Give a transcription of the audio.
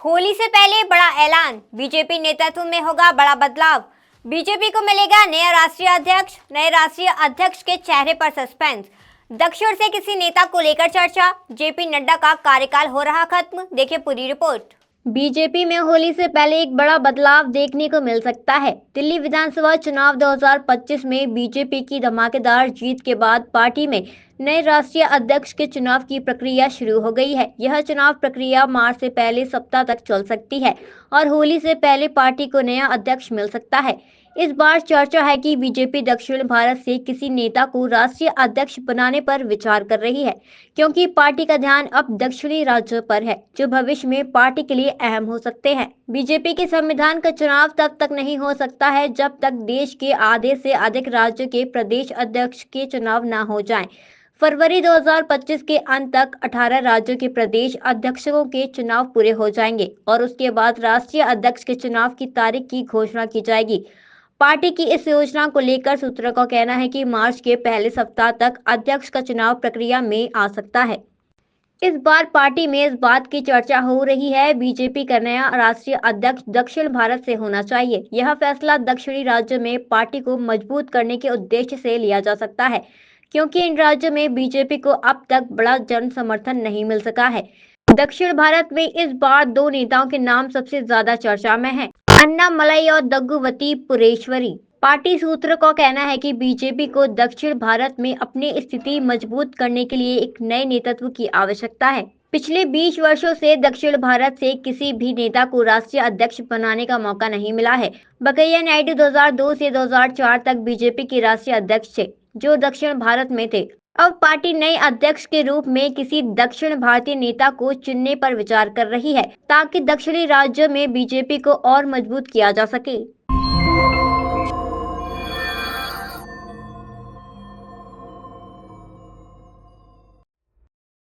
होली से पहले बड़ा ऐलान, बीजेपी नेतृत्व में होगा बड़ा बदलाव। बीजेपी को मिलेगा नया राष्ट्रीय अध्यक्ष। नए राष्ट्रीय अध्यक्ष के चेहरे पर सस्पेंस। दक्षिण से किसी नेता को लेकर चर्चा। जेपी नड्डा का कार्यकाल हो रहा खत्म। देखिए पूरी रिपोर्ट। बीजेपी में होली से पहले एक बड़ा बदलाव देखने को मिल सकता है। दिल्ली विधानसभा चुनाव 2025 में बीजेपी की धमाकेदार जीत के बाद पार्टी में नए राष्ट्रीय अध्यक्ष के चुनाव की प्रक्रिया शुरू हो गई है। यह चुनाव प्रक्रिया मार्च से पहले सप्ताह तक चल सकती है और होली से पहले पार्टी को नया अध्यक्ष मिल सकता है। इस बार चर्चा है कि बीजेपी दक्षिण भारत से किसी नेता को राष्ट्रीय अध्यक्ष बनाने पर विचार कर रही है, क्योंकि पार्टी का ध्यान अब दक्षिणी राज्यों पर है, जो भविष्य में पार्टी के लिए अहम हो सकते हैं। बीजेपी के संविधान का चुनाव तब तक नहीं हो सकता है जब तक देश के आधे से अधिक राज्यों के प्रदेश अध्यक्ष के चुनाव न हो जाएं। फरवरी 2025 के अंत तक 18 राज्यों के प्रदेश अध्यक्षों के चुनाव पूरे हो जाएंगे और उसके बाद राष्ट्रीय अध्यक्ष के चुनाव की तारीख की घोषणा की जाएगी। पार्टी की इस योजना को लेकर सूत्रों का कहना है कि मार्च के पहले सप्ताह तक अध्यक्ष का चुनाव प्रक्रिया में आ सकता है। इस बार पार्टी में इस बात की चर्चा हो रही है, बीजेपी का नया राष्ट्रीय अध्यक्ष दक्षिण भारत से होना चाहिए। यह फैसला दक्षिणी राज्यों में पार्टी को मजबूत करने के उद्देश्य से लिया जा सकता है, क्योंकि इन राज्यों में बीजेपी को अब तक बड़ा जन समर्थन नहीं मिल सका है। दक्षिण भारत में इस बार दो नेताओं के नाम सबसे ज्यादा चर्चा में हैं, अन्नामलई और दग्गुवती पुरेश्वरी। पार्टी सूत्रों का कहना है कि बीजेपी को दक्षिण भारत में अपनी स्थिति मजबूत करने के लिए एक नए नेतृत्व की आवश्यकता है। पिछले 20 वर्षों से दक्षिण भारत से किसी भी नेता को राष्ट्रीय अध्यक्ष बनाने का मौका नहीं मिला है। वेंकैया नायडू 2002 से 2004 तक बीजेपी के राष्ट्रीय अध्यक्ष थे, जो दक्षिण भारत में थे। अब पार्टी नए अध्यक्ष के रूप में किसी दक्षिण भारतीय नेता को चुनने पर विचार कर रही है, ताकि दक्षिणी राज्यों में बीजेपी को और मजबूत किया जा सके।